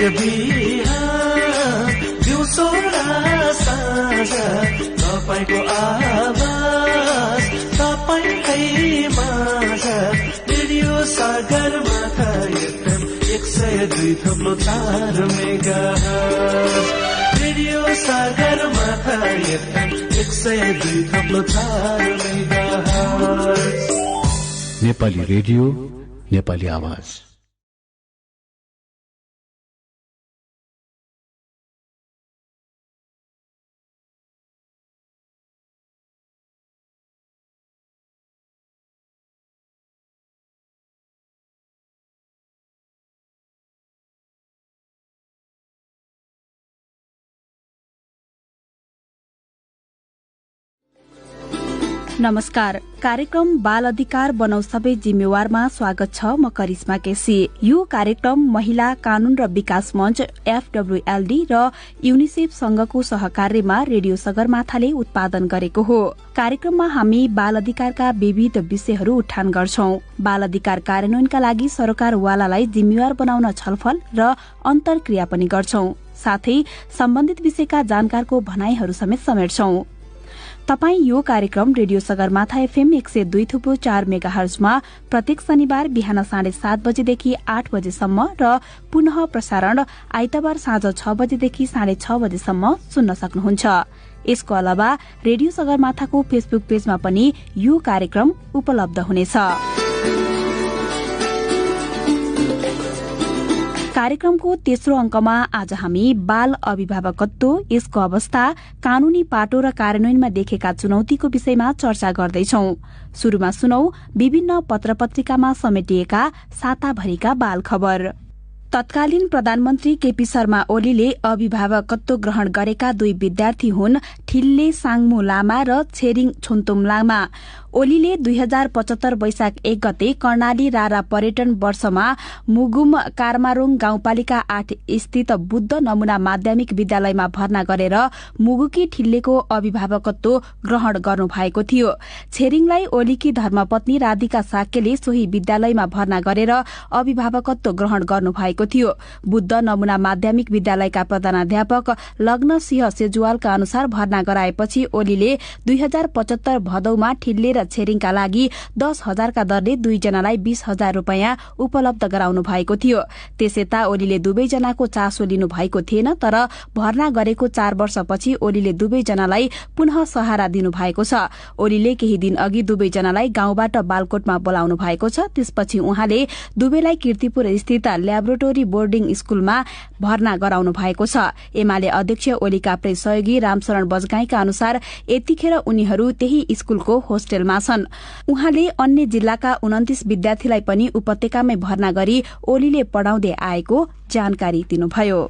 हरेक बिहान दिउँसो र साँझ तपाईको आवाज तपाईकै माझ radio Sagarmatha FM 102.4 megahertz radio Sagarmatha FM 102.4 megahertz Nepali radio Nepali आवाज। नमस्कार, कार्यक्रम बाल अधिकार बनाउ सबै जिम्मेवारमा स्वागत छ। म करिश्मा केसी। यो कार्यक्रम महिला कानून र विकास मञ्च FWLD र युनिसेफ संघको सहकार्यमा रेडियो सगरमाथाले उत्पादन गरेको हो। कार्यक्रममा हामी बाल अधिकारका विविध विषयहरू उठान गर्छौं। बाल अधिकार कार्यान्वयनका लागि सरकारवालालाई जिम्मेवार बनाउन छलफल र अन्तर्क्रिया पनि गर्छौं। साथै सम्बन्धित विषयका जानकारको भनाईहरू समेत समेट्छौं। तपाई यो कार्यक्रम रेडियो सगरमाथा FM 102.4 मेगाहर्जमा प्रत्येक शनिबार बिहान 7:30 बजेदेखि 8 बजेसम्म र पुनः प्रसारण आइतबार साँझ 6 बजेदेखि 6:30 बजेसम्म सुन्न सक्नुहुन्छ। यसको अलावा रेडियो सगरमाथाको फेसबुक पेजमा पनि यो कार्यक्रम उपलब्ध हुनेछ। कार्यक्रमको तेस्रो अंकमा आज हामी बाल अभिभावकत्व, यसको अवस्था, कानूनी पाटो र कार्यान्वयनमा देखेका चुनौतीको विषयमा चर्चा गर्दैछौं। शुरूमा सुनौ विभिन्न पत्रपत्रिकामा समेटिएका साताभरिका बाल खबर। तत्कालीन प्रधानमन्त्री केपी शर्मा ओलीले अभिभावकत्व ग्रहण गरेका 2 विद्यार्थी हुन् ठिल्ले साङमु लामा र छेरिङ छोन्तुम लामा। ओलीले 2075 वैशाख 1 गते कर्णाली रारा पर्यटन वर्षमा मुगुम कारमारोङ गाउँपालिका 8 स्थित बुद्ध नमुना माध्यमिक विद्यालयमा भर्ना गरेर मुगुकी ठिल्लेको अभिभावकत्व ग्रहण गर्नुभएको थियो। छेरिङलाई ओलीकी धर्मपत्नी राधिका साक्यले सोही विद्यालयमा भर्ना गरेर अभिभावकत्व ग्रहण गर्नुभएको थियो। बुद्ध नमुना माध्यमिक विद्यालयका प्रधानाध्यापक लग्न सिंह सेजुवालका अनुसार भर्ना गराएपछि ओलीले 2075 भदौमा ठिल्ले छेरिङका लागि 10,000 का दरले 2 जनालाई 20,000 रूपैयाँ उपलब्ध गराउनु भएको थियो। त्यसयता ओलीले दुवैजनाको चासो लिनु भएको थिएन, तर भर्ना गरेको 4 वर्षपछि ओलीले दुवैजनालाई पुनः सहारा दिनु भएको छ। ओलीले केही दिन अघि दुवैजनालाई गाउँबाट बालकोटमा बोलाउनु भएको छ। त्यसपछि उहाँले दुवैलाई कीर्तिपुर स्थित ल्याबोरेटोरी बोर्डिङ स्कूलमा भर्ना गराउनु भएको छ। एमाले अध्यक्ष ओलीका प्रेस सहयोगी रामशरण बजगाईका अनुसार यतिखेर उनीहरू त्यही स्कूलको होस्टेलमा छन्। उहाँले अन्य जिल्लाका 29 विद्यार्थीलाई पनि उपत्यकामै भर्ना गरी ओलीले पढ़ाउँदै आएको जानकारी दिनुभयो।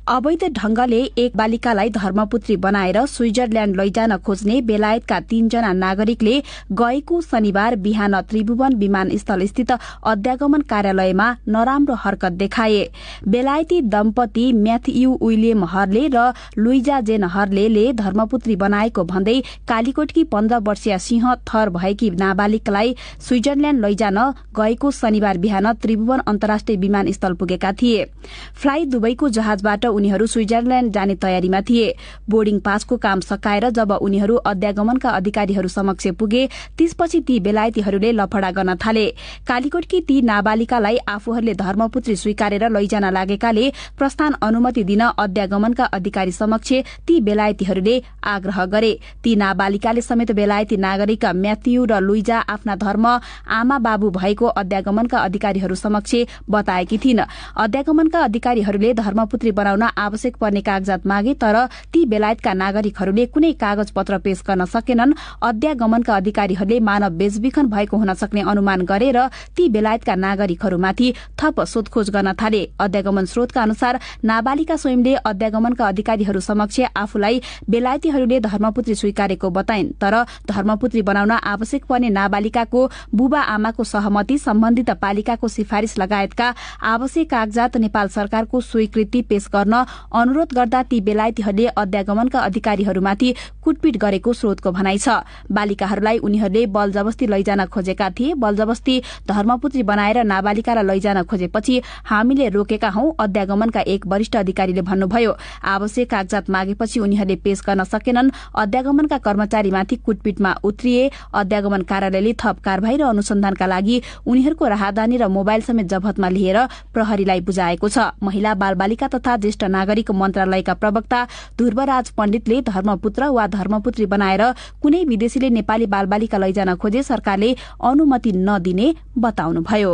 अवैध ढंगले एक बालिकालाई धर्मपुत्री बनाएर स्विजरल्याण्ड लैजान खोज्ने बेलायतका 3 जना नागरिकले गएको शनिबार बिहान त्रिभुवन विमानस्थल स्थित अध्यागमन कार्यालयमा नराम्रो हरकत देखाए। बेलायती दम्पति म्याथ्यू विलियम हर्ले र लुइजा जेन हर्लेले धर्मपुत्री बनाएको भन्दै कालीकोटकी 15 वर्षीय सिंह थर भएकी नाबालिकलाई स्विजरल्याण्ड लैजान गएको शनिबार बिहान त्रिभुवन अन्तर्राष्ट्रिय विमानस्थल पुगेका थिए। फ्लाइ दुबईको जहाजबाट उनीहरू स्विजरल्याण्ड जाने तयारीमा थिए। बोर्डिङ पासको काम सकाएर जब उनीहरू अध्यागमनका अधिकारीहरू समक्ष पुगे, त्यसपछि ती बेलायतीहरूले लफडा गर्न थाले। कालीकोटकी ती नाबालिकालाई आफूहरूले धर्मपुत्री स्वीकारेर लैजान लागेकाले प्रस्थान अनुमति दिन अध्यागमनका अधिकारी समक्ष ती बेलायतीहरूले आग्रह गरे। ती नाबालिकाले समेत बेलायती नागरिक म्याथ्यू र लुइजा आफ्ना धर्म आमा बाबु भएको अध्यागमनका अधिकारीहरू समक्ष बताएकी थिइन्। अध्यागमनका अधिकारीहरूले धर्मपुत्री बनाउन आवश्यक पर्ने कागजात मागे, तर ती बेलायतका नागरिकहरूले कुनै कागज पत्र पेश गर्न सकेनन्। अध्यागमनका अधिकारीहरूले मानव बेचबिखन भएको हुन सक्ने अनुमान गरेर ती बेलायतका नागरिकहरूमाथि थप सोधखोज गर्न थाले। अध्यागमन स्रोतका अनुसार नाबालिका स्वयंले अध्यागमनका अधिकारीहरू समक्ष आफूलाई बेलायतीहरूले धर्मपुत्री स्वीकारेको बताइन्, तर धर्मपुत्री बनाउन आवश्यक पर्ने नाबालिकाको बुबा आमाको सहमति, सम्बन्धित पालिकाको सिफारिश लगायतका आवश्यक कागजात, नेपाल सरकारको स्वीकृति पेश गर्न अनुरोध गर्दा ती बेलायतीहरूले अध्यागमनका अधिकारीहरूमाथि कुटपिट गरेको स्रोतको भनाइ छ। बालिकाहरूलाई उनीहरूले बलजबस्ती लैजान खोजेका थिए। बलजबस्ती धर्मपुत्री बनाएर नाबालिकालाई लैजान खोजेपछि हामीले रोकेका हौं, अध्यागमनका एक वरिष्ठ अधिकारीले भन्नुभयो। आवश्यक कागजात मागेपछि उनीहरूले पेश गर्न सकेनन्। अध्यागमनका कर्मचारीमाथि कुटपिटमा उत्रिए। अध्यागमन कार्यालयले थप कारबाही र अनुसन्धानका लागि उनीहरूको राहदानी र मोबाइल समेत जफतमा लिएर प्रहरीलाई बुझाएको छ। महिला बालबालिका तथा ज्येष्ठ नागरिक मन्त्रालयका प्रवक्ता ध्रुवराज पण्डितले धर्मपुत्र वा धर्मपुत्री बनाएर कुनै विदेशीले नेपाली बालबालिका लैजान खोजे सरकारले अनुमति नदिने बताउनुभयो।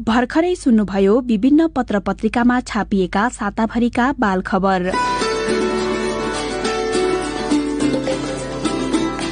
भर्खरै सुन्नुभयो विभिन्न पत्र पत्रिकामा छापिएका साताभरिका बाल खबर।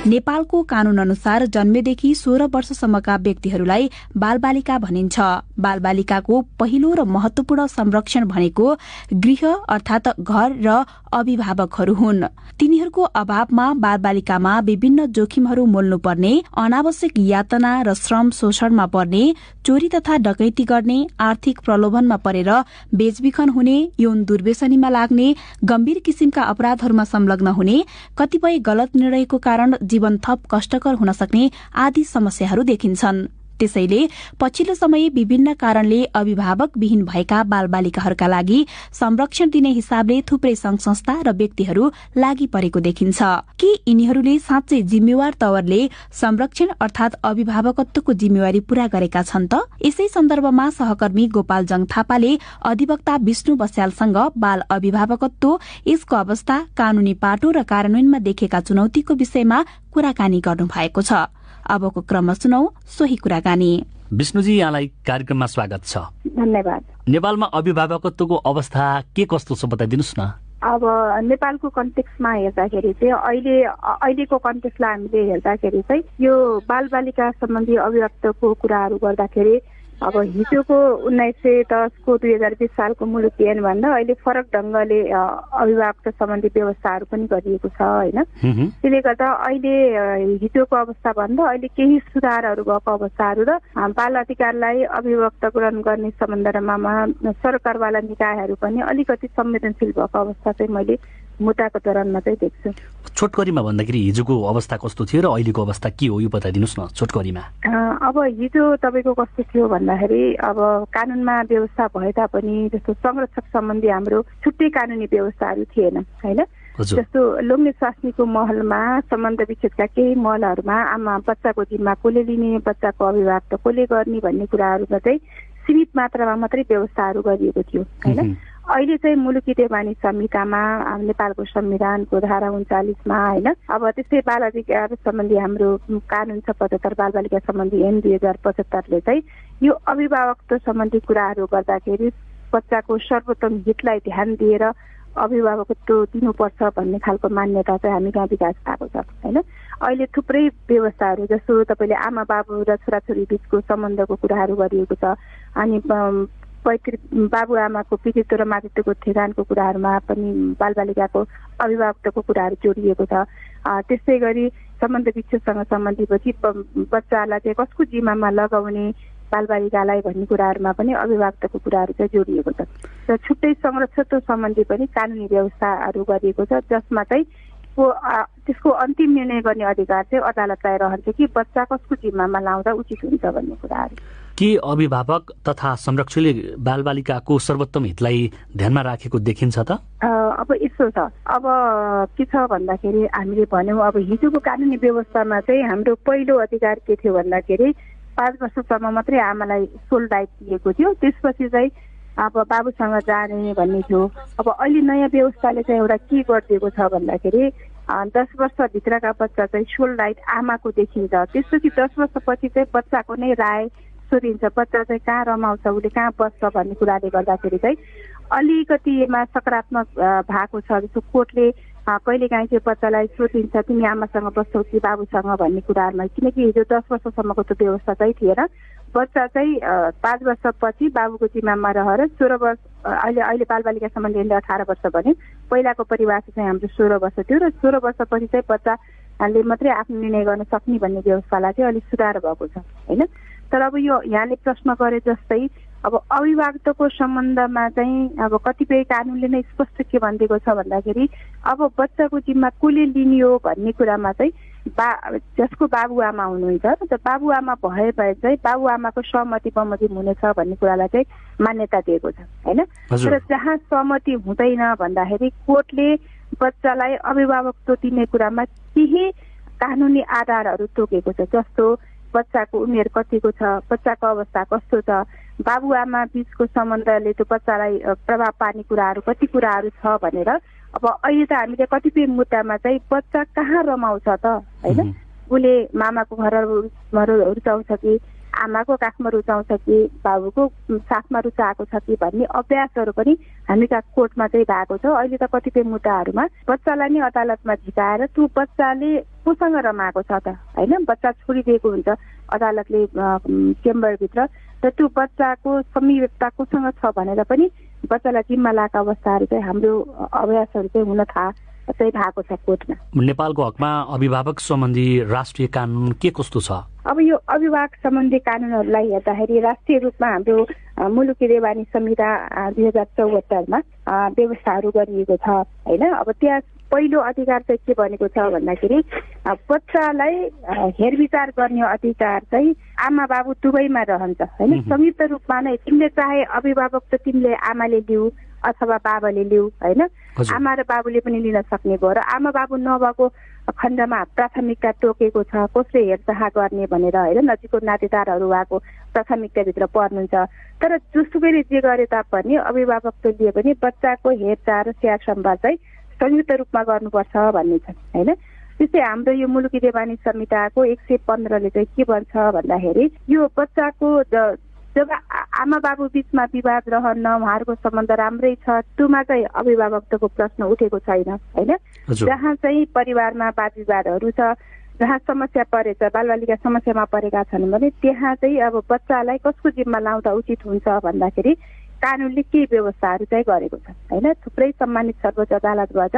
नेपालको कानून अनुसार जन्मेदेखि 16 वर्षसम्मका व्यक्तिहरूलाई बालबालिका भनिन्छ। बालबालिकाको पहिलो र महत्वपूर्ण संरक्षण भनेको गृह अर्थात घर र अभिभावकहरू हुन्। तिनीहरूको अभावमा बालबालिकामा विभिन्न जोखिमहरू मोल्नुपर्ने, अनावश्यक यातना र श्रम शोषणमा पर्ने, चोरी तथा डकैती गर्ने, आर्थिक प्रलोभनमा परेर बेचबिखन हुने, यौन दुर्व्यसनीमा लाग्ने, गम्भीर किसिमका अपराधहरूमा संलग्न हुने, कतिपय गलत निर्णयको कारण जीवन थप कष्टकर हुन सक्ने आदि समस्याहरू देखिन्छन्। त्यसैले पछिल्लो समय विभिन्न कारणले अभिभावकविहीन भएका बालबालिकाहरूका लागि संरक्षण दिने हिसाबले थुप्रै संघ संस्था र व्यक्तिहरू लागि परेको देखिन्छ। के यिनीहरूले साँच्चै जिम्मेवार तवरले संरक्षण अर्थात अभिभावकत्वको जिम्मेवारी पूरा गरेका छन् त? यसै सन्दर्भमा सहकर्मी गोपालजङ थापाले अधिवक्ता विष्णु बस्यालसँग बाल अभिभावकत्व, यसको अवस्था, कानूनी पाटो र कार्यान्वयनमा देखेका चुनौतीको विषयमा कुराकानी गर्नु भएको छ। अबको क्रममा सुनौ सोही कुराकानी। विष्णुजी, यहाँलाई कार्यक्रममा स्वागत छ। धन्यवाद। नेपालमा अभिभावकत्वको अवस्था के कस्तो छ बताइदिनुस् न। अब नेपालको कन्टेक्स्टमा हेर्दाखेरि चाहिँ अहिलेको कन्टेक्स्टलाई हामीले हेर्दाखेरि चाहिँ यो बालबालिका सम्बन्धी अभिभावकत्वको कुराहरू गर्दाखेरि अब हिजोको 1910को 2020 सालको मुलुक ऐन भन्दा अहिले फरक ढंगले अभिभावकत्व सम्बन्धी व्यवस्थाहरू पनि गरिएको छ हैन। त्यसले गर्दा अहिले हिजोको अवस्था भन्दा अहिले केही सुधारहरू भएको अवस्थाहरू र बाल अधिकारलाई अभिभावकत्व गर्ने सम्बन्धमा सरकारवाला निकायहरू पनि अलिकति संवेदनशील भएको अवस्था चाहिँ मैले मुद्दाको दौरानमा चाहिँ देख्छु। छोटकरीमा भन्दाखेरि हिजोको अवस्था कस्तो थियो र अहिलेको अवस्था के हो यो बताइदिनुस् न छोटकरीमा। अब हिजो तपाईँको कस्तो थियो भन्दाखेरि अब कानूनमा व्यवस्था भए तापनि जस्तो संरक्षक सम्बन्धी हाम्रो छुट्टै कानूनी व्यवस्थाहरू थिएन हैन। जस्तो लोग्ने स्वास्नीको महलमा सम्बन्ध विच्छेदका केही महलहरूमा आमा बच्चाको जिम्मा कसले लिने, बच्चाको अभिभावकत्व कसले गर्ने भन्ने कुराहरूमा चाहिँ सीमित मात्रामा मात्रै व्यवस्थाहरू गरिएको थियो हैन। अहिले चाहिँ मुलुकी देवानी संहितामा नेपालको संविधानको धारा 39मा हैन, अब त्यस्तै बाल अधिकार सम्बन्धी हाम्रो कानून छ 75 बालबालिका सम्बन्धी ऐन 2075ले चाहिँ यो अभिभावकत्व सम्बन्धी कुराहरू गर्दाखेरि बच्चाको सर्वोत्तम हितलाई ध्यान दिएर अभिभावकत्व दिनुपर्छ भन्ने खालको मान्यता चाहिँ हामी कहाँ विकास भएको छ हैन। अहिले थुप्रै व्यवस्थाहरू जस्तो तपाईँले आमा बाबु र छोराछोरी बीचको सम्बन्धको कुराहरू गरिएको छ। अनि बाबुआमाको पितृत्व र मातृत्वको ठेगानको कुराहरूमा पनि बालबालिकाको अभिभावकत्वको कुराहरू जोडिएको छ। त्यस्तै गरी सम्बन्ध विच्छेदसँग सम्बन्धित बच्चालाई चाहिँ कसको जिम्मामा लगाउने बालबालिकालाई भन्ने कुराहरूमा पनि अभिभावकत्वको कुराहरू चाहिँ जोडिएको छ र छुट्टै संरक्षकत्व सम्बन्धी पनि कानुनी व्यवस्थाहरू गरिएको छ जसमा चाहिँ त्यसको अन्तिम निर्णय गर्ने अधिकार चाहिँ अदालतलाई रहन्छ कि बच्चा कसको जिम्मामा लाउँदा उचित हुन्छ भन्ने कुराहरू। के अभिभावक तथा संरक्षकले बालबालिकाको सर्वोत्तम हितलाई ध्यानमा राखेको देखिन्छ त? अब यसो छ, अब के छ भन्दाखेरि हामीले भन्यौँ अब हिजोको कानुनी व्यवस्थामा चाहिँ हाम्रो पहिलो अधिकार के थियो भन्दाखेरि 5 वर्षसम्म मात्रै आमालाई सोल राइट दिएको थियो, त्यसपछि चाहिँ अब बाबुसँग जाने भन्ने थियो। अब अहिले नयाँ व्यवस्थाले चाहिँ एउटा के गरिदिएको छ भन्दाखेरि 10 वर्षभित्रका बच्चा चाहिँ सोल राइट आमाको देखिन्छ। त्यसपछि 10 वर्षपछि चाहिँ बच्चाको नै राय सोधिन्छ, बच्चा चाहिँ कहाँ रमाउँछ, उसले कहाँ बस्छ भन्ने कुराले गर्दाखेरि चाहिँ अलिकति यसमा सकारात्मक भएको छ। जस्तो कोर्टले कहिलेकाहीँ चाहिँ बच्चालाई सोधिन्छ तिमी आमासँग बस्छौ कि बाबुसँग भन्ने कुराहरूमा, किनकि हिजो 10 वर्षसम्मको त्यो व्यवस्था चाहिँ थिएन। बच्चा चाहिँ 5 वर्षपछि बाबुको जिम्मामा रहेर 16 वर्ष अहिले बालबालिका सम्बन्धी 18 वर्ष भन्यो, पहिलाको परिभाषा चाहिँ हाम्रो 16 वर्ष थियो र 16 वर्षपछि चाहिँ बच्चाले मात्रै आफ्नो निर्णय गर्न सक्ने भन्ने व्यवस्थालाई चाहिँ अलिक सुधार भएको छ हैन। तर अब यो यहाँले प्रश्न गरे जस्तै अब अभिभावकत्वको सम्बन्धमा चाहिँ अब कतिपय कानुनले नै स्पष्ट के भनिदिएको छ भन्दाखेरि अब बच्चाको जिम्मा कसले लिने हो भन्ने कुरामा चाहिँ जसको बाबुआमा हुनुहुन्छ र बाबुआमा भए चाहिँ बाबुआमाको सहमति बमोजिम हुनेछ भन्ने कुरालाई चाहिँ मान्यता दिएको छ हैन। तर जहाँ सहमति हुँदैन भन्दाखेरि कोर्टले बच्चालाई अभिभावकत्व दिने कुरामा केही कानुनी आधारहरू तोकेको छ, जस्तो बच्चाको उमेर कतिको छ, बच्चाको अवस्था कस्तो छ, बाबुआमा बीचको सम्बन्धले त्यो बच्चालाई प्रभाव पार्ने कुराहरू कति कुराहरू छ भनेर। अब अहिले त हामीले कतिपय मुद्दामा चाहिँ बच्चा कहाँ रमाउँछ त हैन, उसले मामाको घरमा रुचाउँछ कि आमाको काखमा रुचाउँछ कि बाबुको साथमा रुचाएको छ कि भन्ने अभ्यासहरू पनि हामीका कोर्टमा चाहिँ भएको छ। अहिले त कतिपय मुद्दाहरूमा बच्चालाई नै अदालतमा झिकाएर त्यो बच्चाले कोसँग रमाएको छ त हैन, बच्चा छोडिदिएको हुन्छ अदालतले चेम्बरभित्र, र त्यो बच्चाको संयोजकता कोसँग छ भनेर पनि बच्चालाई जिम्मा लाएका अवस्थाहरू चाहिँ हाम्रो अभ्यासहरू चाहिँ हुन चाहिँ भएको छ कोर्टमा। नेपालको हकमा अभिभावक सम्बन्धी राष्ट्रिय कानुन के कस्तो छ? अब यो अभिभावक सम्बन्धी कानुनहरूलाई हेर्दाखेरि राष्ट्रिय रूपमा हाम्रो मुलुकी देवानी संहिता 2074मा व्यवस्थाहरू गरिएको छ हैन। अब त्यहाँ पहिलो अधिकार चाहिँ के भनेको छ भन्दाखेरि बच्चालाई हेरविचार गर्ने अधिकार चाहिँ आमा बाबु दुवैमा रहन्छ हैन। संयुक्त रूपमा नै तिमीले चाहे अभिभावक त तिमीले आमाले लिऊ अथवा बाबाले लिऊ हैन, आमा र बाबुले पनि लिन सक्ने भयो। र आमा बाबु नभएको खण्डमा प्राथमिकता तोकेको छ कसले हेरचाह गर्ने भनेर हैन, नजिकको नातेदारहरू भएको प्राथमिकताभित्र पर्नुहुन्छ। तर जोसुकैले जे गरे तापनि अभिभावकत्व लिए पनि बच्चाको हेरचाह र स्याहार सम्भाल चाहिँ संयुक्त रूपमा गर्नुपर्छ भन्ने छ हैन। त्यस्तै हाम्रो यो मुलुकी देवानी संहिताको 115ले चाहिँ के भन्छ भन्दाखेरि यो बच्चाको जब आमा बाबु बीचमा विवाद रहन्न, उहाँहरूको सम्बन्ध राम्रै छ, त्योमा चाहिँ अभिभावकत्वको प्रश्न उठेको छैन हैन। जहाँ चाहिँ परिवारमा वाद विवादहरू छ, जहाँ समस्या परेछ, बालबालिका समस्यामा परेका छन् भने त्यहाँ चाहिँ अब बच्चालाई कसको जिम्मा लाउँदा उचित हुन्छ भन्दाखेरि कानुनले के व्यवस्थाहरू चाहिँ गरेको छ हैन। थुप्रै सम्मानित सर्वोच्च अदालतबाट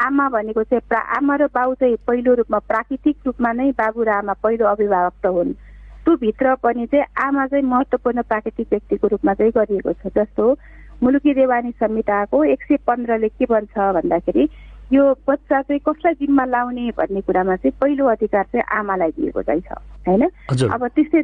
आमा भनेको चाहिँ आमा र बाबु चाहिँ पहिलो रूपमा प्राकृतिक रूपमा नै बाबु र आमा पहिलो अभिभावक हुन्, त्यो भित्र पनि चाहिँ आमा चाहिँ महत्त्वपूर्ण प्राकृतिक व्यक्तिको रूपमा चाहिँ गरिएको छ। जस्तो मुलुकी देवानी संहिताको 115ले के भन्छ भन्दाखेरि यो बच्चा चाहिँ कसलाई जिम्मा लाउने भन्ने कुरामा चाहिँ पहिलो अधिकार चाहिँ आमालाई दिएको चाहिँ छ हैन। अब त्यस्तै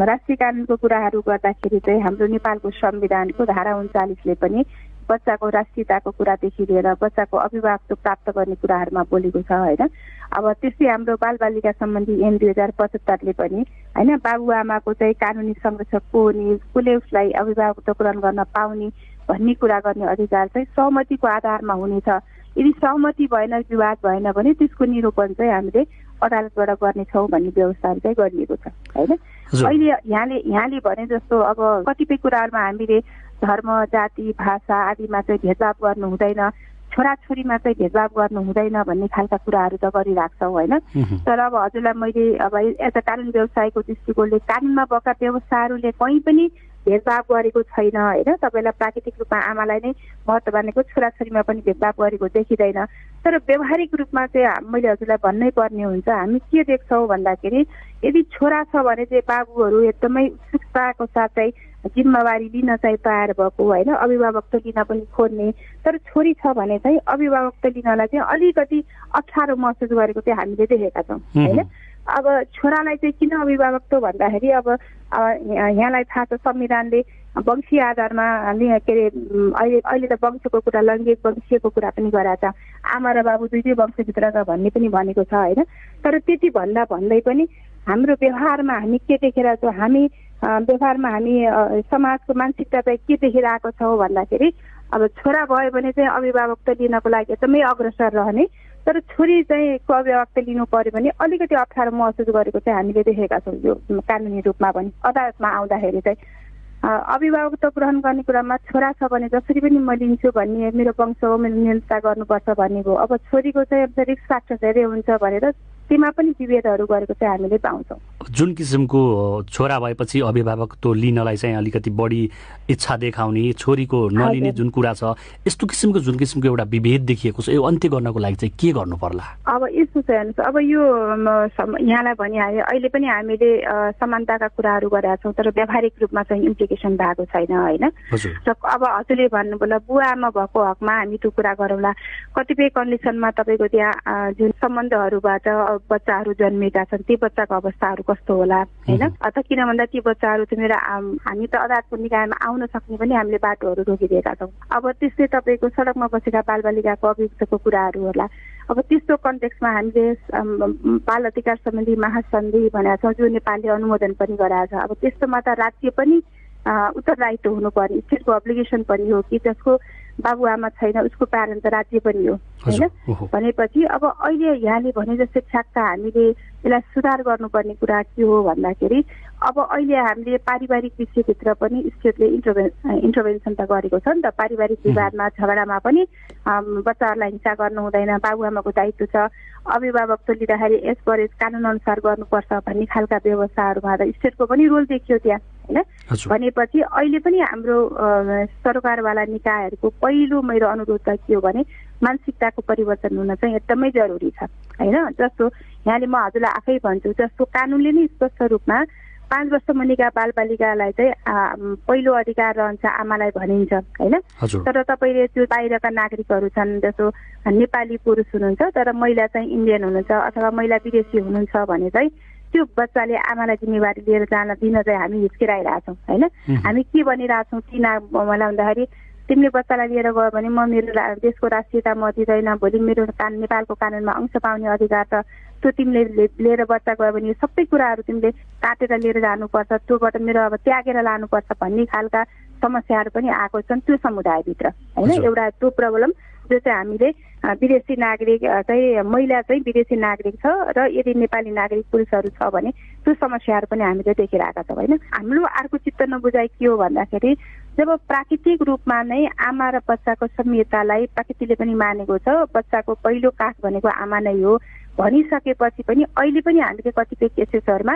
राष्ट्रिय कानुनको कुराहरू गर्दाखेरि चाहिँ हाम्रो नेपालको संविधानको धारा 39ले पनि बच्चाको राष्ट्रियताको कुरादेखि लिएर बच्चाको अभिभावकत्व प्राप्त गर्ने कुराहरूमा बोलेको छ हैन। अब त्यस्तै हाम्रो बालबालिका सम्बन्धी ऐन 2075ले पनि हैन बाबुआमाको चाहिँ कानुनी संरक्षक को हुने, कसले उसलाई अभिभावकत्व ग्रहण गर्न पाउने भन्ने कुरा गर्ने अधिकार चाहिँ सहमतिको आधारमा हुनेछ। यदि सहमति भएन, विवाद भएन भने त्यसको निरूपण चाहिँ हामीले अदालतबाट गर्नेछौँ भन्ने व्यवस्थाहरू चाहिँ गरिएको छ हैन। अहिले यहाँले भने जस्तो अब कतिपय कुराहरूमा हामीले धर्म, जाति, भाषा आदिमा चाहिँ भेदभाव गर्नु हुँदैन, छोराछोरीमा चाहिँ भेदभाव गर्नु हुँदैन भन्ने खालका कुराहरू त गरिराख्छौँ होइन। तर अब हजुरलाई मैले अब एज अ कानुन व्यवसायको दृष्टिकोणले कानुनमा भएका व्यवस्थाहरूले कहीँ पनि भेदभाव गरेको छैन होइन। तपाईँलाई प्राकृतिक रूपमा आमालाई नै महत्त्व मानेको, छोराछोरीमा पनि भेदभाव गरेको देखिँदैन। तर व्यावहारिक रूपमा चाहिँ मैले हजुरलाई भन्नै पर्ने हुन्छ, हामी के देख्छौँ भन्दाखेरि यदि छोरा छ भने चाहिँ बाबुहरू एकदमै उत्सुकताको साथ चाहिँ जिम्मेवारी लिन चाहिँ तयार भएको होइन, अभिभावकत्व लिन पनि खोज्ने। तर छोरी छ भने चाहिँ अभिभावकत्व लिनलाई चाहिँ अलिकति अप्ठ्यारो महसुस गरेको चाहिँ हामीले देखेका छौँ होइन। अब छोरालाई चाहिँ किन अभिभावकत्व भन्दाखेरि अब यहाँलाई थाहा छ संविधानले वंशीय आधारमा के अरे अहिले त वंशको कुरा, लैङ्गिक वंशीयको कुरा पनि गराएको छ, आमा र बाबु दुईटै वंशभित्रका भन्ने पनि भनेको छ होइन। तर त्यति भन्दै पनि हाम्रो व्यवहारमा हामी के देखेर छौँ, हामी व्यवहारमा हामी समाजको मानसिकता चाहिँ के देखिरहेको छौँ भन्दाखेरि अब छोरा भयो भने चाहिँ अभिभावकत्व लिनको लागि एकदमै अग्रसर रहने, तर छोरी चाहिँ को अभिभावकत्व लिनु पर्यो भने अलिकति अप्ठ्यारो महसुस गरेको चाहिँ हामीले देखेका छौँ। यो कानुनी रूपमा पनि अदालतमा आउँदाखेरि चाहिँ अभिभावकत्व ग्रहण गर्ने कुरामा छोरा छ भने जसरी पनि म लिन्छु भन्ने, मेरो वंश हो, मेरो निरन्तर गर्नुपर्छ भन्ने भयो। अब छोरीको चाहिँ रिस्क फ्याक्टर धेरै हुन्छ भनेर त्यसमा पनि विभेदहरू गरेको चाहिँ हामीले पाउँछौँ। जुन किसिमको छोरा भएपछि अभिभावकत्व लिनलाई चाहिँ अलिकति बढी इच्छा देखाउने, छोरीको नलिने जुन कुरा छ, यस्तो किसिमको जुन किसिमको एउटा विभेद देखिएको छ, यो अन्त्य गर्नको लागि चाहिँ के गर्नु पर्ला? अब यस्तो छ हेर्नुहोस्, अब यो यहाँलाई भनिहालेँ, अहिले पनि हामीले समानताका कुराहरू गरेका छौँ, तर व्यावहारिक रूपमा चाहिँ इम्प्लिकेसन भएको छैन होइन। अब हजुरले भन्नुभयो बुवा आमा भएको हकमा हामी त्यो कुरा गरौँला। कतिपय कन्डिसनमा तपाईँको त्यहाँ जुन सम्बन्धहरूबाट बच्चाहरू जन्मेका छन् ती बच्चाको अवस्थाहरू कस्तो होला होइन, अथवा किन भन्दा ती बच्चाहरू चाहिँ मेरो हामी त अदालतको निकायमा आउन सक्ने पनि हामीले बाटोहरू रोकिदिएका छौँ। अब त्यस्तै तपाईँको सडकमा बसेका बालबालिकाको अभियुक्तको कुराहरू होला। अब त्यस्तो कन्टेक्समा हामीले बाल अधिकार सम्बन्धी महासन्धि भनेका छौँ, जो नेपालले अनुमोदन पनि गराएको छ। अब त्यस्तोमा त राज्य पनि उत्तरदायित्व हुनुपर्ने, स्टेटको अब्लिगेसन पनि हो कि जसको बाबुआमा छैन उसको प्यारेन्ट त राज्य पनि हो होइन। भनेपछि अब अहिले यहाँले भने जस्तै ठ्याक्क हामीले यसलाई सुधार गर्नुपर्ने कुरा के हो भन्दाखेरि अब अहिले हामीले पारिवारिक विषयभित्र पनि स्टेटले इन्टरभेन्सन त गरेको छ नि त। पारिवारिक विवादमा झगडामा पनि बच्चाहरूलाई हिंसा गर्नु हुँदैन, बाबुआमाको दायित्व छ, अभिभावकत्व लिँदाखेरि यसपरेस कानुन अनुसार गर्नुपर्छ भन्ने खालका व्यवस्थाहरूमा त स्टेटको पनि रोल देखियो त्यहाँ होइन। भनेपछि अहिले पनि हाम्रो सरकारवाला निकायहरूको पहिलो मेरो अनुरोध त के हो भने मानसिकताको परिवर्तन हुन चाहिँ एकदमै जरुरी छ होइन। जस्तो यहाँले म हजुरलाई आफै भन्छु, जस्तो कानुनले नै स्पष्ट रूपमा 5 वर्ष मुनिका बालबालिकालाई चाहिँ पहिलो अधिकार रहन्छ आमालाई भनिन्छ होइन। तर तपाईँले त्यो बाहिरका नागरिकहरू छन्, जस्तो नेपाली पुरुष हुनुहुन्छ तर महिला चाहिँ इन्डियन हुनुहुन्छ अथवा महिला विदेशी हुनुहुन्छ भने चाहिँ त्यो बच्चाले आमालाई जिम्मेवारी लिएर जान दिन चाहिँ हामी हिचकिराइरहेछौँ होइन। हामी के भनिरहेछौँ ती मलाई भन्दाखेरि तिमीले बच्चालाई लिएर गयो भने म मेरो देशको राष्ट्रियता म दिँदैन, भोलि मेरो नेपालको कानुनमा अंश पाउने अधिकार त त्यो तिमीले लिएर बच्चा गयो भने यो सबै कुराहरू तिमीले काटेर लिएर जानुपर्छ, त्योबाट मेरो अब त्यागेर लानुपर्छ भन्ने खालका समस्याहरू पनि आएको छन् त्यो समुदायभित्र होइन। एउटा त्यो प्रब्लम जो चाहिँ हामीले विदेशी नागरिक चाहिँ महिला चाहिँ विदेशी नागरिक छ र यदि नेपाली नागरिक पुरुषहरू छ भने त्यो समस्याहरू पनि हामीले देखिरहेका छौँ होइन। हाम्रो अर्को चित्त नबुझाइ के हो भन्दाखेरि जब प्राकृतिक रूपमा नै आमा र बच्चाको संहितालाई प्रकृतिले पनि मानेको छ, बच्चाको पहिलो काख भनेको आमा नै हो भनिसकेपछि पनि अहिले पनि हामीले कतिपय केसेसहरूमा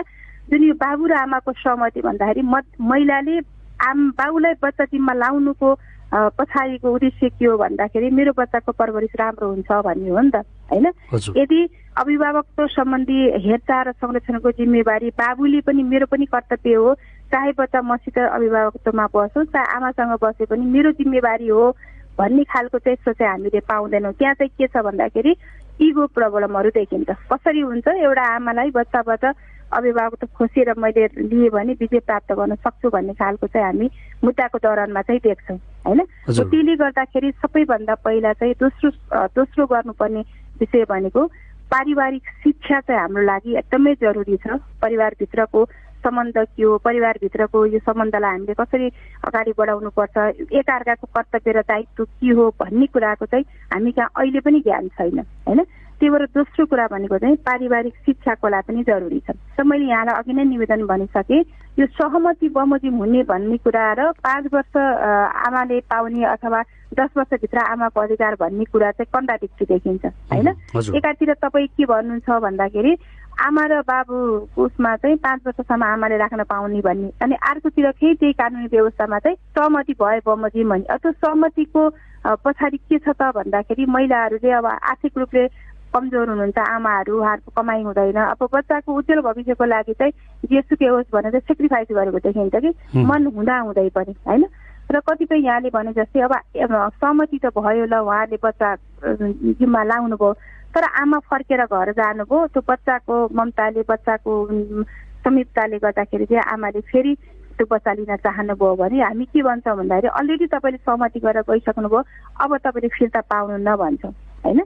जुन यो बाबु र आमाको सहमति भन्दाखेरि महिलाले बाबुलाई बच्चा जिम्मा लाउनुको पछाडिको उद्देश्य के हो भन्दाखेरि मेरो बच्चाको परवरिश राम्रो हुन्छ भन्ने हो नि त होइन। यदि अभिभावकत्व सम्बन्धी हेरचाह र संरक्षणको जिम्मेवारी बाबुले पनि मेरो पनि कर्तव्य हो, चाहे बच्चा मसित अभिभावकत्वमा बसोस् चाहे आमासँग बसे पनि मेरो जिम्मेवारी हो भन्ने खालको चाहिँ सोच हामीले पाउँदैनौँ। त्यहाँ चाहिँ के छ भन्दाखेरि इगो प्रब्लमहरू देखिन्छ। कसरी हुन्छ एउटा आमालाई बच्चाबाट अभिभावकत्व खोसेर मैले लिएँ भने विजय प्राप्त गर्न सक्छु भन्ने खालको चाहिँ हामी मुद्दाको दौरानमा चाहिँ देख्छौँ होइन। त्यसले गर्दाखेरि सबैभन्दा पहिला चाहिँ दोस्रो गर्नुपर्ने विषय भनेको पारिवारिक शिक्षा चाहिँ हाम्रो लागि एकदमै जरुरी छ। परिवारभित्रको सम्बन्ध के हो, परिवारभित्रको यो सम्बन्धलाई हामीले कसरी अगाडि बढाउनु पर्छ, एकअर्काको कर्तव्य र दायित्व के हो भन्ने कुराको चाहिँ हामी कहाँ अहिले पनि ज्ञान छैन होइन। त्यही भएर दोस्रो कुरा भनेको चाहिँ पारिवारिक शिक्षाको लागि पनि जरुरी छ। त मैले यहाँलाई अघि नै निवेदन भनिसकेँ, यो सहमति बमोजिम हुने भन्ने कुरा र 5 वर्ष आमाले पाउने अथवा 10 वर्षभित्र आमाको अधिकार भन्ने कुरा चाहिँ कन्ट्राडिक्टी देखिन्छ होइन। एकातिर तपाईँ के भन्नुहुन्छ भन्दाखेरि आमा र बाबु उसमा चाहिँ 5 वर्षसम्म आमाले राख्न पाउने भन्ने, अनि अर्कोतिर फेरि त्यही कानुनी व्यवस्थामा चाहिँ सहमति भए बमोजिम भन्ने। अथवा सहमतिको पछाडि के छ त भन्दाखेरि महिलाहरूले अब आर्थिक रूपले कमजोर हुनुहुन्छ, आमाहरू उहाँहरूको कमाइ हुँदैन, अब बच्चाको उज्जवल भविष्यको लागि चाहिँ जेसुकै होस् भनेर चाहिँ सेक्रिफाइस गरेको देखिन्छ कि मन हुँदै पनि होइन। र कतिपय यहाँले भने जस्तै अब सहमति त भयो ल, उहाँले बच्चा जिम्मा लाउनु भयो तर आमा फर्केर घर जानुभयो, त्यो बच्चाको ममताले बच्चाको समीपताले गर्दाखेरि चाहिँ आमाले फेरि त्यो बच्चा लिन चाहनुभयो भने हामी के भन्छौँ भन्दाखेरि अलरेडी तपाईँले सहमति गरेर गइसक्नुभयो, अब तपाईँले फिर्ता पाउनुहुन्न भन्छौँ होइन।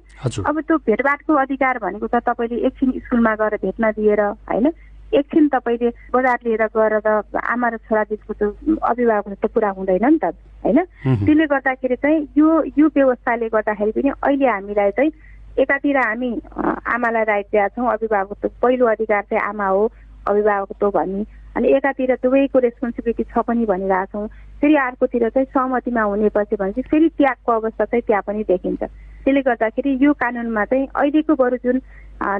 अब त्यो भेटभाटको अधिकार भनेको त तपाईँले एकछिन स्कुलमा गएर भेट्न दिएर होइन, एकछिन तपाईँले बजार लिएर गएर त आमा र छोरा बिचको त्यो अभिभावक त पुरा हुँदैन नि त होइन। त्यसले गर्दाखेरि चाहिँ यो व्यवस्थाले गर्दाखेरि पनि अहिले हामीलाई चाहिँ एकातिर हामी आमालाई राइट दिएका छौँ, अभिभावकत्व पहिलो अधिकार चाहिँ आमा हो अभिभावकत्व भन्ने, अनि एकातिर दुवैको रेस्पोन्सिबिलिटी छ पनि भनिरहेछौँ। फेरि अर्कोतिर चाहिँ सहमतिमा हुनेपछि भनेपछि फेरि त्यागको अवस्था चाहिँ त्यहाँ पनि देखिन्छ। त्यसले गर्दाखेरि यो कानुनमा चाहिँ अहिलेको बरु जुन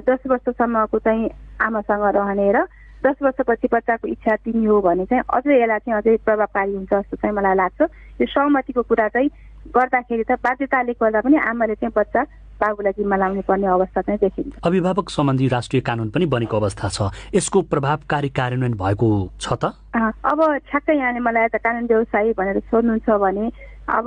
10 वर्षसम्मको चाहिँ आमासँग रहने र 10 वर्षपछि बच्चाको इच्छा तिमी हो भने चाहिँ अझै यसलाई चाहिँ अझै प्रभावकारी हुन्छ जस्तो चाहिँ मलाई लाग्छ। यो सहमतिको कुरा चाहिँ गर्दाखेरि त बाध्यताले गर्दा पनि आमाले चाहिँ बच्चा बाबुलाई जिम्मा लाउनु पर्ने अवस्था चाहिँ देखिन्छ। अभिभावक सम्बन्धी राष्ट्रिय कानून पनि बनेको अवस्था छ, यसको प्रभावकारी कार्यान्वयन भएको छ त? अब ठ्याक्कै यहाँले मलाई त कानुन व्यवसायी भनेर सोध्नुहुन्छ भने अब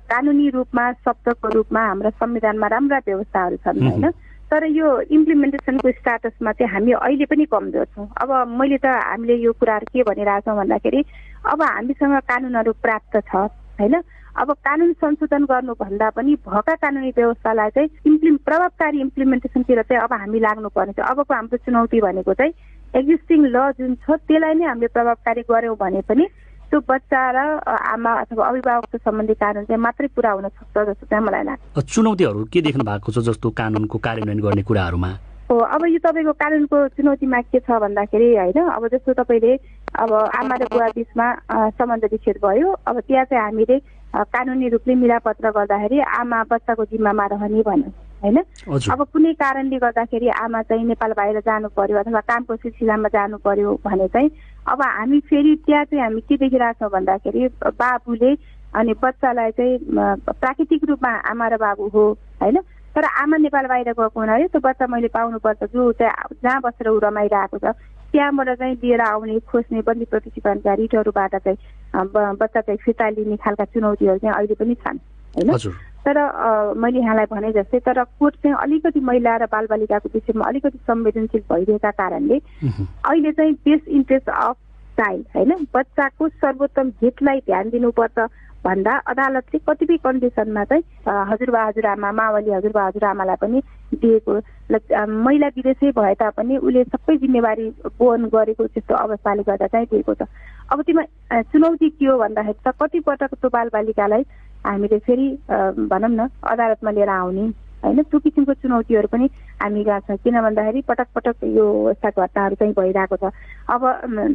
कानुनी रूपमा शब्दको रूपमा हाम्रा संविधानमा राम्रा व्यवस्थाहरू छन् होइन, तर यो इम्प्लिमेन्टेसनको स्टाटसमा चाहिँ हामी अहिले पनि कमजोर छौँ। अब मैले त हामीले यो कुराहरू के भनिरहेछौँ भन्दाखेरि अब हामीसँग कानुनहरू प्राप्त छ होइन, अब कानुन संशोधन गर्नुभन्दा पनि भएका कानुनी व्यवस्थालाई चाहिँ प्रभावकारी इम्प्लिमेन्टेसनतिर चाहिँ अब हामी लाग्नुपर्ने छ। अबको हाम्रो चुनौती भनेको चाहिँ एक्जिस्टिङ ल जुन छ त्यसलाई नै हामीले प्रभावकारी गर्यौँ भने पनि त्यो बच्चा र आमा अथवा अभिभावक सम्बन्धी कानुन चाहिँ मात्रै पुरा हुन सक्छ जस्तो चाहिँ मलाई लाग्छ। चुनौतीहरू के देख्नु भएको छ जस्तो कानुनको कार्यान्वयन गर्ने कुराहरूमा? अब यो तपाईँको कानुनको चुनौतीमा के छ भन्दाखेरि होइन, अब जस्तो तपाईँले अब आमा र बुवा बिचमा सम्बन्ध विच्छेद भयो, अब त्यहाँ चाहिँ हामीले कानुनी रूपले मिलापत्र गर्दाखेरि आमा बच्चाको जिम्मामा रहने भन्यो होइन। अब कुनै कारणले गर्दाखेरि आमा चाहिँ नेपाल बाहिर जानु पर्यो अथवा कामको सिलसिलामा जानु पर्यो भने चाहिँ अब हामी फेरि त्यहाँ चाहिँ हामी के देखिरहेछौँ भन्दाखेरि बाबुले अनि बच्चालाई चाहिँ प्राकृतिक रूपमा आमा र बाबु हो होइन, तर आमा नेपाल बाहिर गएको हुनाले त्यो बच्चा मैले पाउनुपर्छ जो चाहिँ जहाँ बसेर ऊ रमाइरहेको छ त्यहाँबाट चाहिँ लिएर आउने खोज्ने बन्दी प्रतिष्ठानका रिटहरूबाट चाहिँ बच्चा चाहिँ फिर्ता लिने खालका चुनौतीहरू चाहिँ अहिले पनि छन् होइन। तर मैले यहाँलाई भने जस्तै तर कोर्ट चाहिँ अलिकति महिला र बालबालिकाको विषयमा अलिकति संवेदनशील भइरहेका कारणले अहिले चाहिँ बेस्ट इन्ट्रेस्ट अफ चाइल्ड होइन बच्चाको सर्वोत्तम हितलाई ध्यान दिनुपर्छ भन्दा अदालतले कतिपय कन्डिसनमा चाहिँ हजुरबा हजुरआमा मावली हजुरबा हजुरआमालाई पनि दिएको महिला विदेशै भए तापनि उसले सबै जिम्मेवारी वहन गरेको त्यस्तो अवस्थाले गर्दा चाहिँ दिएको छ। अब त्यसमा चुनौती के हो भन्दाखेरि त कतिपटक त्यो बालबालिकालाई हामीले फेरि भनौँ न अदालतमा लिएर आउने होइन त्यो किसिमको चुनौतीहरू पनि हामी गएको छ। किन भन्दाखेरि पटक पटक यो यस्ता घटनाहरू चाहिँ भइरहेको छ। अब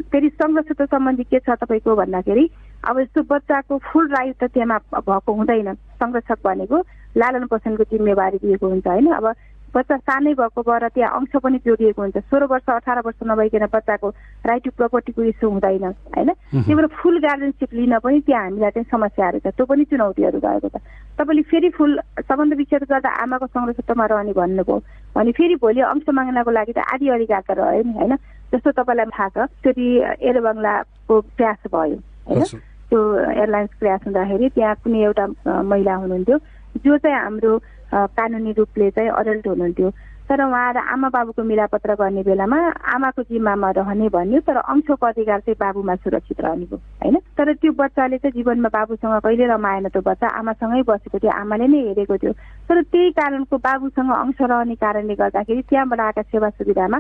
फेरि संरक्षित सम्बन्धी के छ तपाईँको भन्दाखेरि अब यस्तो बच्चाको फुल राइट त त्यहाँ भएको हुँदैन। संरक्षक भनेको लालन पोषणको जिम्मेवारी दिएको हुन्छ होइन। अब बच्चा सानै भएको भएर त्यहाँ अंश पनि जोडिएको हुन्छ। 16 वर्ष 18 वर्ष नभइकन बच्चाको राइट टु प्रपर्टीको इस्यु हुँदैन होइन। त्यही भएर फुल गार्जियनसिप लिन पनि त्यहाँ हामीलाई चाहिँ समस्याहरू छ, त्यो पनि चुनौतीहरू गएको छ। तपाईँले फेरि फुल सम्बन्ध विच्छेद गर्दा आमाको संरक्षितमा रहने भन्नुभयो भने फेरि भोलि अंश माग्नको लागि त आधी अधिकार त रह्यो नि होइन। जस्तो तपाईँलाई थाहा छ फेरि एयर बङ्गलाको क्रास भयो होइन, त्यो एयरलाइन्स क्रास हुँदाखेरि त्यहाँ कुनै एउटा महिला हुनुहुन्थ्यो जो चाहिँ हाम्रो कानुनी रूपले चाहिँ अडल्ट हुनुहुन्थ्यो, तर उहाँ र आमा बाबुको मिलापत्र गर्ने बेलामा आमाको जिम्मामा रहने भन्यो, तर अंशको अधिकार चाहिँ बाबुमा सुरक्षित रहने भयो होइन। तर त्यो बच्चाले चाहिँ जीवनमा बाबुसँग कहिले रमाएन, त्यो बच्चा आमासँगै बसेको थियो, आमाले नै हेरेको थियो। तर त्यही कारणको बाबुसँग अंश रहने कारणले गर्दाखेरि त्यहाँबाट आएका सेवा सुविधामा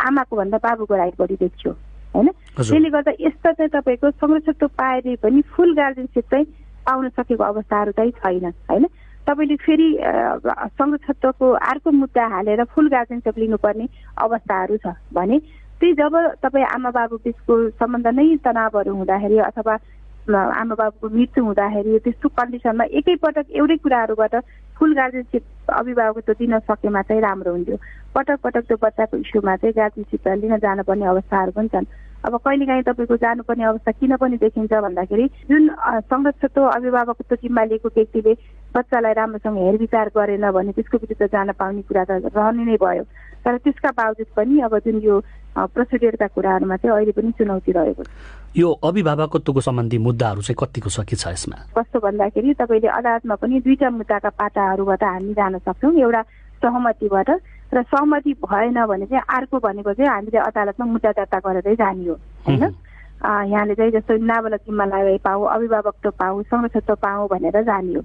आमाको भन्दा बाबुको राइट बढी देखियो होइन। त्यसले गर्दा यस्ता चाहिँ तपाईँको संरक्षित पाएर पनि फुल गार्जियनसिप चाहिँ पाउन सकेको अवस्थाहरू चाहिँ छैन होइन। तपाईँले फेरि संरक्षितको अर्को मुद्दा हालेर फुल गार्जियनसिप लिनुपर्ने अवस्थाहरू छ भने त्यही जब तपाईँ आमा बाबु बिचको सम्बन्ध नै तनावहरू हुँदाखेरि अथवा आमा बाबुको मृत्यु हुँदाखेरि त्यस्तो कन्डिसनमा एकैपटक एउटै कुराहरूबाट फुल गार्जियनसिप अभिभावकत्व दिन सकेमा चाहिँ राम्रो हुन्थ्यो। पटक पटक त्यो बच्चाको इस्युमा चाहिँ गार्जियनसिप लिन जानुपर्ने अवस्थाहरू पनि छन्। अब कहिलेकाहीँ तपाईँको जानुपर्ने अवस्था किन पनि देखिन्छ भन्दाखेरि जुन संरक्षित अभिभावकत्व जिम्मा लिएको व्यक्तिले बच्चालाई राम्रोसँग हेरविचार गरेन भने त्यसको विरुद्ध जान पाउने कुरा त रहने नै भयो। तर त्यसका बावजुद पनि अब जुन यो प्रोसिडियरका कुराहरूमा चाहिँ अहिले पनि चुनौती रहेको छ। यो अभिभावकत्वको सम्बन्धी मुद्दाहरू चाहिँ कतिको छ के छ यसमा? कस्तो भन्दाखेरि तपाईँले अदालतमा पनि दुईटा मुद्दाका पाटाहरूबाट हामी जान सक्छौँ, एउटा सहमतिबाट र सहमति भएन भने चाहिँ अर्को भनेको चाहिँ हामीले अदालतमा मुद्दा दर्ता गरेरै जाने हो होइन। यहाँले चाहिँ जस्तो नाबालक जिम्मा लगाइ पाऊ, अभिभावकत्व पाऊ, संरक्षित पाऊ भनेर जाने हो।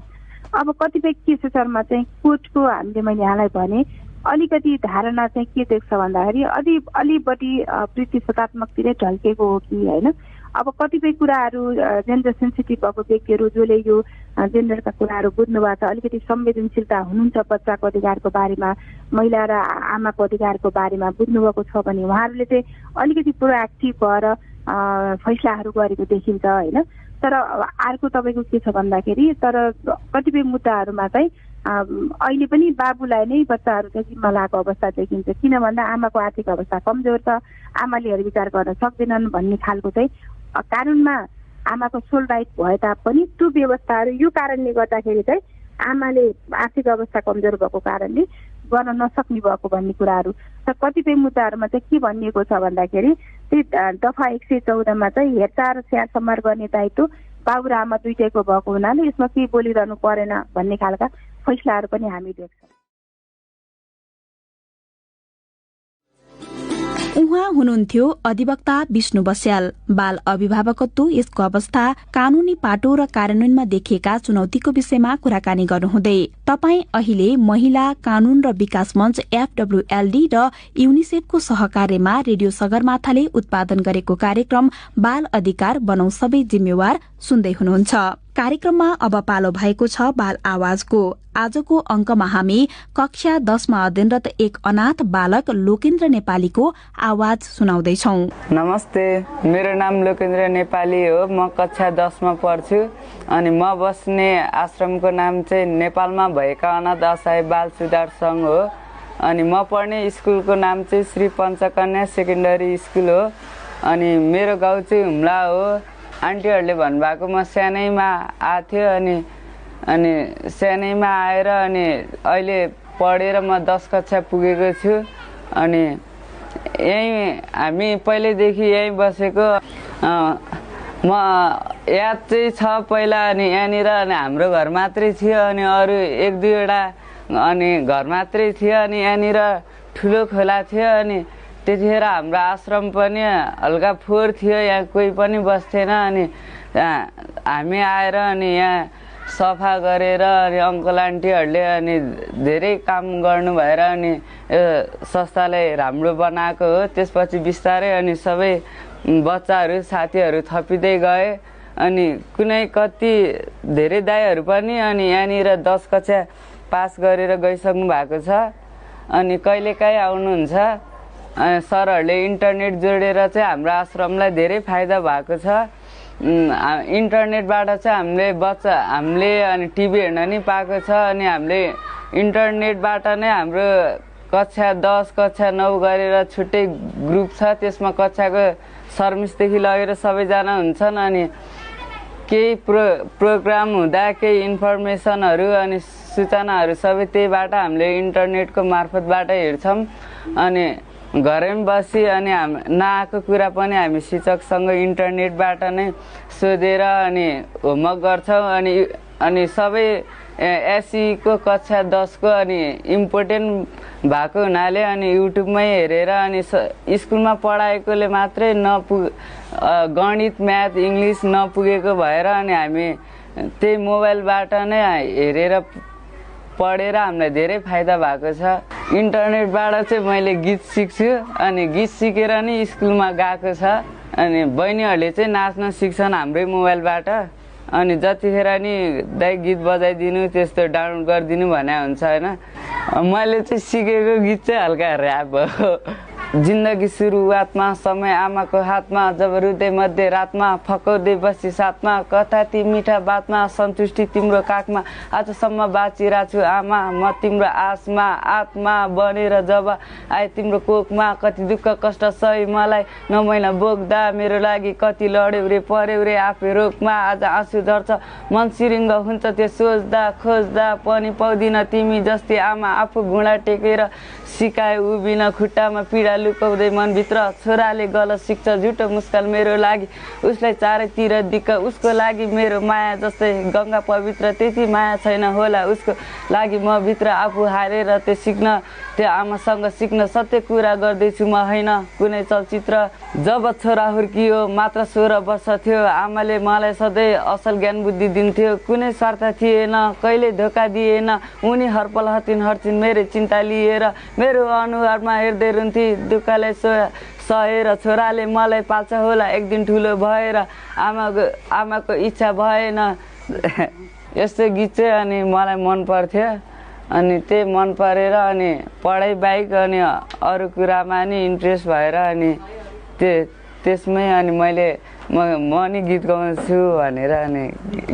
अब कतिपय केसेसहरूमा चाहिँ कोर्टको हामीले मैले यहाँलाई भने अलिकति धारणा चाहिँ के देख्छ भन्दाखेरि अलि बढी प्रतिशतात्मकतिरै ढल्केको हो कि होइन। अब कतिपय कुराहरू जेन्डर सेन्सिटिभ भएको व्यक्तिहरू जसले यो जेन्डरका कुराहरू बुझ्नुभएको छ, अलिकति संवेदनशीलता हुनुहुन्छ बच्चाको अधिकारको बारेमा, महिला र आमाको अधिकारको बारेमा बुझ्नुभएको छ भने उहाँहरूले चाहिँ अलिकति प्रोएक्टिभ भएर फैसलाहरू गरेको देखिन्छ होइन। तर अर्को तपाईँको के छ भन्दाखेरि तर कतिपय मुद्दाहरूमा चाहिँ अहिले पनि बाबुलाई नै बच्चाहरूको जिम्मा लागेको अवस्था देखिन्छ। किन भन्दा आमाको आर्थिक अवस्था कमजोर छ, आमाले हेरविचार गर्न सक्दैनन् भन्ने खालको चाहिँ कानुनमा आमाको सोल राइट भए तापनि त्यो व्यवस्थाहरू यो कारणले गर्दाखेरि चाहिँ आमाले आर्थिक अवस्था कमजोर भएको कारणले गर्न नसक्ने भएको भन्ने कुराहरू र कतिपय मुद्दाहरूमा चाहिँ के भनिएको छ भन्दाखेरि त्यही दफा 114 चाहिँ हेरचाह र स्याहार सम्हार गर्ने दायित्व बाबु र आमा दुइटैको भएको हुनाले यसमा केही बोलिरहनु परेन भन्ने खालका फैसलाहरू पनि हामी देख्छौँ। उहाँ हुनुहुन्थ्यो अधिवक्ता विष्णु बस्याल। बाल अभिभावकत्व यसको अवस्था, कानूनी पाटो र कार्यान्वयनमा देखिएका चुनौतीको विषयमा कुराकानी गर्नुहुँदै तपाई अहिले महिला कानून र विकास मञ्च FWLD र युनिसेफको सहकार्यमा रेडियो सगरमाथाले उत्पादन गरेको कार्यक्रम बाल अधिकार बनाउ सबै जिम्मेवार सुन्दै हुनुहुन्छ। कार्यक्रममा अब पालो भएको छ बाल आवाजको। आजको अंकमा हामी कक्षा 10 मा अध्ययनरत एक अनाथ बालक लोकेन्द्र नेपालीको आवाज सुनाउँदैछौ। नमस्ते, मेरो नाम लोकेन्द्र नेपाली हो। म कक्षा 10 मा पढ्छु अनि म बस्ने आश्रमको नाम चाहिँ नेपालमा भएका अनाथ असहाय बाल सुधार संघ हो। अनि म पढ्ने स्कुलको नाम चाहिँ श्री पञ्चकन्या सेकेन्डरी स्कुल हो। अनि मेरो गाउँ चाहिँ हुम्ला हो। आन्टीहरूले भन्नुभएको म सानैमा आएको थियो अनि सानैमा आएर अनि अहिले पढेर म 10 कक्षा पुगेको छु। अनि हामी पहिल्यैदेखि यहीँ बसेको। म याद चाहिँ छ पहिला अनि यहाँनिर अनि हाम्रो घर मात्रै थियो अनि अरू 1-2वटा अनि घर मात्रै थियो। अनि यहाँनिर ठुलो खोला थियो अनि त्यतिखेर हाम्रो आश्रम पनि हल्का फोहोर थियो, यहाँ कोही पनि बस्थेन। अनि हामी आएर अनि यहाँ सफा गरेर अनि अङ्कल आन्टीहरूले अनि धेरै काम गर्नु भएर अनि संस्थालाई राम्रो बनाएको हो। त्यसपछि बिस्तारै अनि सबै बच्चाहरू साथीहरू थपिँदै गए अनि कुनै कति धेरै दाइहरू पनि अनि यहाँनिर 10 कक्षा पास गरेर गइसक्नु भएको छ अनि कहिलेकाहीँ आउनुहुन्छ। सरहरूले इन्टरनेट जोडेर चाहिँ हाम्रो आश्रमलाई धेरै फाइदा भएको छ। इन्टरनेटबाट चाहिँ हामीले अनि टिभी हेर्न नि पाएको छ अनि हामीले इन्टरनेटबाट नै हाम्रो कक्षा 10 कक्षा 9 गरेर छुट्टै ग्रुप छ। त्यसमा कक्षाको सर्भिसदेखि लगेर सबैजना हुन्छन् अनि केही प्रोग्राम हुँदा केही इन्फर्मेसनहरू अनि सूचनाहरू सबै त्यहीबाट हामीले इन्टरनेटको मार्फतबाट हेर्छौँ। अनि घरैमा बसी अनि नआएको कुरा पनि हामी शिक्षकसँग इन्टरनेटबाट नै सोधेर अनि होमवर्क गर्छौँ। अनि सबै एसईको कक्षा 10 को अनि इम्पोर्टेन्ट भएको हुनाले अनि युट्युबमै हेरेर अनि स्कुलमा पढाएकोले मात्रै गणित म्याथ इङ्ग्लिस नपुगेको भएर अनि हामी त्यही मोबाइलबाट नै हेरेर पढेर हामीलाई धेरै फाइदा भएको छ। इन्टरनेटबाट चाहिँ मैले गीत सिक्छु अनि गीत सिकेर नि स्कुलमा गएको छ। अनि बहिनीहरूले चाहिँ नाच्न सिक्छन् हाम्रै मोबाइलबाट। अनि जतिखेर नि दाइ गीत बजाइदिनु त्यस्तो डाउनलोड गरिदिनु भने हुन्छ होइन। मैले चाहिँ सिकेको गीत चाहिँ हल्का ऱ्याप हो। जिन्दगी सुरुवातमा समय आमाको हातमा, जब हृदय मध्य रातमा फकाउँदै बसी साथमा, कथा ती मिठा बातमा सन्तुष्टि तिम्रो काखमा, आजसम्म बाँचिरहेको छु आमा म तिम्रो आसमा, आत्मा बनेर जब आए तिम्रो कोखमा, कति दुःख कष्ट सही मलाई नमैना बोक्दा, मेरो लागि कति लड्यौ रे पर्यौ रे आफै रोकमा, आज आँसु झर्छ मन सिरिङ्ग हुन्छ त्यो सोच्दा खोज्दा पनि पाउँदिन तिमी जस्तै आमा, आफू घुँडा टेकेर सिकाए उभिन खुट्टामा पीडा लुकाउँदै मनभित्र, छोराले गलत सिक्छ झुटो मुस्कान मेरो लागि, उसलाई चारैतिर दिक्क, उसको लागि मेरो माया जस्तै गङ्गा पवित्र, त्यति माया छैन होला उसको लागि म भित्र, आफू हारेर त्यो सिक्न त्यो आमासँग सिक्न, सत्य कुरा गर्दैछु म होइन कुनै चलचित्र। जब छोरा हुर्कियो मात्र 16 वर्ष थियो, आमाले मलाई सधैँ असल ज्ञान बुद्धि दिन्थ्यो, कुनै स्वार्थ थिएन कहिले धोका दिएन, उनी हरपल हर्छिन् मेरो चिन्ता लिएर, मेरो अनुहारमा हेर्दै रुन्थे दुःखलाई सहेर, छोराले मलाई पाल्छ होला एक दिन ठुलो भएर, आमाको इच्छा भएन। यस्तो गीत चाहिँ अनि मलाई मन पर्थ्यो अनि त्यही मन परेर अनि पढाइ बाहेक अनि अरू कुरामा नि इन्ट्रेस्ट भएर अनि त्यसमै अनि म नि गीत गाउँछु भनेर अनि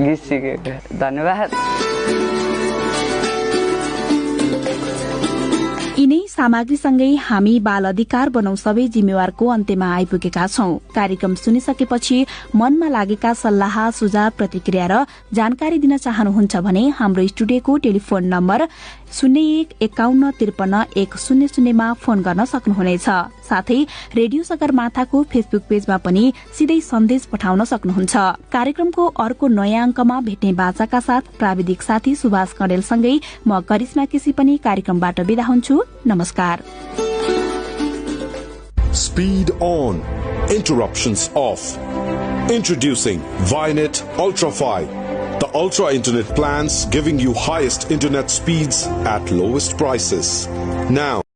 गीत सिकेको। धन्यवाद। सामग्रीसँगै हामी बाल अधिकार बनाउ सबै जिम्मेवारको अन्त्यमा आइपुगेका छौं। कार्यक्रम सुनिसकेपछि मनमा लागेका सल्लाह सुझाव प्रतिक्रिया र जानकारी दिन चाहनुहुन्छ भने हाम्रो स्टुडियोको टेलिफोन नम्बर 0151535100 मा फोन गर्न सक्नुहुनेछ। साथै रेडियो सगरमाथाको फेसबुक पेजमा पनि सिधै सन्देश पठाउन सक्नुहुन्छ। कार्यक्रमको अर्को नयाँ अंकमा भेट्ने बाचाका साथ प्राविधिक साथी सुभाष कणेलसँगै म करिश्मा केसी पनि कार्यक्रमबाट बिदा हुन्छु। नमस्कार। Speed on. Interruptions off. Introducing Vinet Ultra 5. The Ultra Internet plans giving you highest internet speeds at lowest prices. Now,